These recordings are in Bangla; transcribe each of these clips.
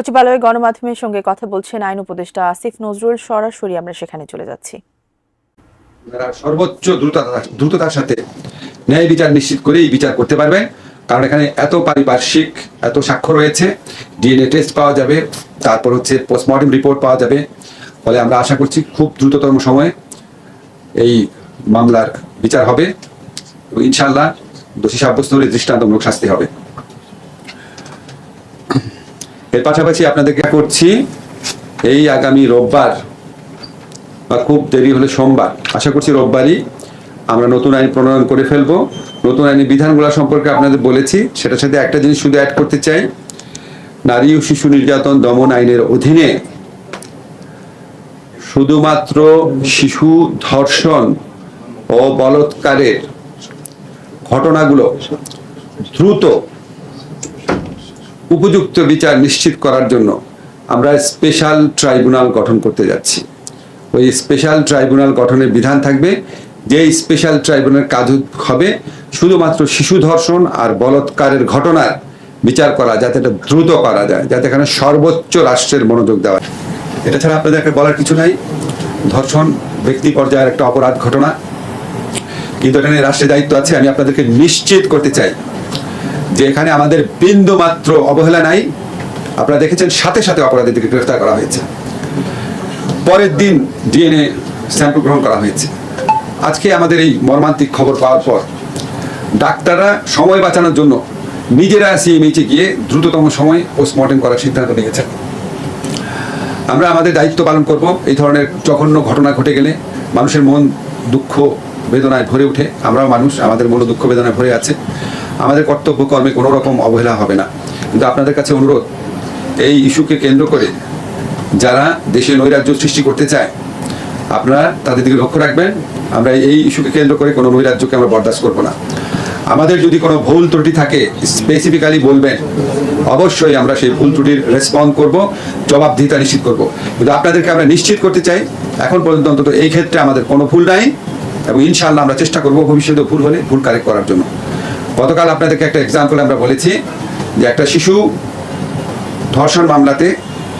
সচিবালয়ে গণমাধ্যমের সঙ্গে কথা বলছেন আইন উপদেষ্টা আসিফ নজরুল। সরাসরি আমরা সেখানে চলে যাচ্ছি। সর্বোচ্চ দ্রুততার সাথে ন্যায় বিচার নিশ্চিত করেই বিচার করতে পারবেন, কারণ এখানে এত পারিপার্শ্বিক এত সাক্ষ্য রয়েছে, ডিএনএ টেস্ট পাওয়া যাবে, তারপর হচ্ছে পোস্টমর্টেম রিপোর্ট পাওয়া যাবে। ফলে আমরা আশা করছি খুব দ্রুততম সময়ে এই মামলার বিচার হবে এবং ইনশাআল্লাহ দোষী সাব্যস্ত হলে দৃষ্টান্তমূলক শাস্তি হবে। এর পাশাপাশি আপনাদেরকে করছি এই আগামী রোববার বা খুব দেরি হলে সোমবার, আশা করছি রোববারই আমরা নতুন আইন প্রণয়ন করে ফেলবো। নতুন আইনের বিধানগুলো সম্পর্কে আপনাদের বলেছি, সেটার সাথে একটা জিনিস শুধু অ্যাড করতে চাই। নারী ও শিশু নির্যাতন দমন আইনের অধীনে শুধুমাত্র শিশু ধর্ষণ ও বলাৎকারের ঘটনাগুলো দ্রুত উপযুক্ত বিচার নিশ্চিত করার জন্য আমরা স্পেশাল ট্রাইব্যুনাল গঠন করতে যাচ্ছি। ওই স্পেশাল ট্রাইব্যুনাল গঠনের বিধান থাকবে, যে স্পেশাল ট্রাইব্যুনাল কাজ হবে শুধুমাত্র শিশু ধর্ষণ আর বলাৎকারের ঘটনার বিচার করা, যাতে এটা দ্রুত করা যায়, যাতে এখানে সর্বোচ্চ রাষ্ট্রের মনোযোগ দেওয়া। এটা ছাড়া আপনাদেরকে বলার কিছু নাই। ধর্ষণ ব্যক্তি পর্যায়ের একটা অপরাধ ঘটনা, কিন্তু এখানে রাষ্ট্রের দায়িত্ব আছে। আমি আপনাদেরকে নিশ্চিত করতে চাই যে এখানে আমাদের বিন্দু মাত্র অবহেলা নাই। আপনারা দেখেছেন সাথে সাথে অপরাধীদেরকে গ্রেফতার করা হয়েছে, পরের দিন ডিএনএ স্যাম্পল গ্রহণ করা হয়েছে। আজকে আমাদের এই মর্মান্তিক খবর পাওয়ার পর ডাক্তাররা সময় বাঁচানোর জন্য নিজেরা সিএমএইচে গিয়ে দ্রুততম সময় পোস্টমর্টেম করার সিদ্ধান্ত নিয়েছেন। আমরা আমাদের দায়িত্ব পালন করব। এই ধরনের জঘন্য ঘটনা ঘটে গেলে মানুষের মন দুঃখ বেদনায় ভরে ওঠে। আমরাও মানুষ, আমাদের মন দুঃখ বেদনায় ভরে আছে। আমাদের কর্তব্য কর্মে কোনো রকম অবহেলা হবে না। কিন্তু আপনাদের কাছে অনুরোধ, এই ইস্যুকে কেন্দ্র করে যারা দেশে নৈরাজ্য সৃষ্টি করতে চায় আপনারা তাদের দিকে লক্ষ্য রাখবেন। আমরা এই ইস্যুকে কেন্দ্র করে কোনো নৈরাজ্যকে আমরা বরদাস্ত করব না। আমাদের যদি কোনো ভুল ত্রুটি থাকে স্পেসিফিক্যালি বলবেন, অবশ্যই আমরা সেই ভুল ত্রুটির রেসপন্ড করব, জবাবদিহিতা নিশ্চিত করব। কিন্তু আপনাদেরকে আমরা নিশ্চিত করতে চাই এখন পর্যন্ত অন্তত এই ক্ষেত্রে আমাদের কোনো ভুল নাই, এবং ইনশাআল্লাহ আমরা চেষ্টা করব ভবিষ্যতে ভুল হলে ভুল কারেক্ট করার জন্য। গতকাল আপনাদেরকে একটা এক্সাম্পল আমরা বলেছি যে একটা শিশু ধর্ষণ মামলাতে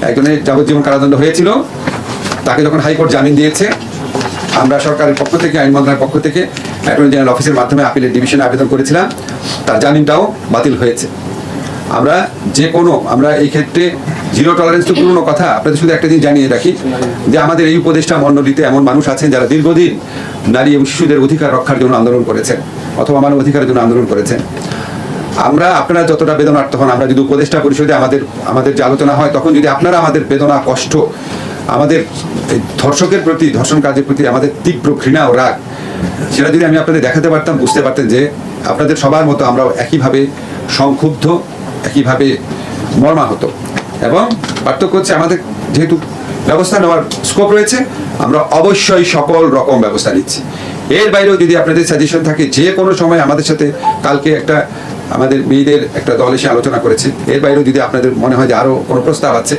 একজনের যাবজ্জীবন কারাদণ্ড হয়েছিল, তাকে যখন হাইকোর্ট জামিন দিয়েছে, আমরা সরকারের পক্ষ থেকে আইন মন্ত্রণালয়ের পক্ষ থেকে অ্যাটর্নি জেনারেল অফিসের মাধ্যমে আপিলের ডিভিশনে আবেদন করেছিলাম, তার জামিনটাও বাতিল হয়েছে। আমরা এই ক্ষেত্রে জিরো টলারেন্স তো পুরনো কথা। আপনাদের শুধু একটা জিনিস জানিয়ে রাখি যে আমাদের এই উপদেষ্টা মণ্ডলীতে এমন মানুষ আছেন যারা দীর্ঘদিন নারী এবং শিশুদের অধিকার রক্ষার জন্য আন্দোলন করেছেন অথবা মানব অধিকারের জন্য আন্দোলন করেছেন। আপনারা যতটা বেদনার্থ হন, আমরা যদি উপদেষ্টা পরিষদে আমাদের যে আলোচনা হয়, তখন যদি আপনারা আমাদের বেদনা কষ্ট, আমাদের ধর্ষকের প্রতি, ধর্ষণ কাজের প্রতি আমাদের তীব্র ঘৃণা ও রাগ, সেটা যদি আমি আপনাদের দেখাতে পারতাম, বুঝতে পারতেন যে আপনাদের সবার মতো আমরাও একইভাবে সংক্ষুব্ধ, একইভাবে মর্মাহত। এবং পার্থক্য হচ্ছে আমাদের যেহেতু ব্যবস্থা নেওয়ার স্কোপ রয়েছে, আমরা অবশ্যই সকল রকম ব্যবস্থা নিচ্ছি। এর বাইরেও যদি আপনাদের সাজেশন থাকে, যে কোনো সময় আমাদের সাথে, কালকে আমাদের মেয়েদের একটা দল এসে আলোচনা করেছে, এর বাইরেও যদি আপনাদের মনে হয় যে আরো কোনো প্রস্তাব আছে,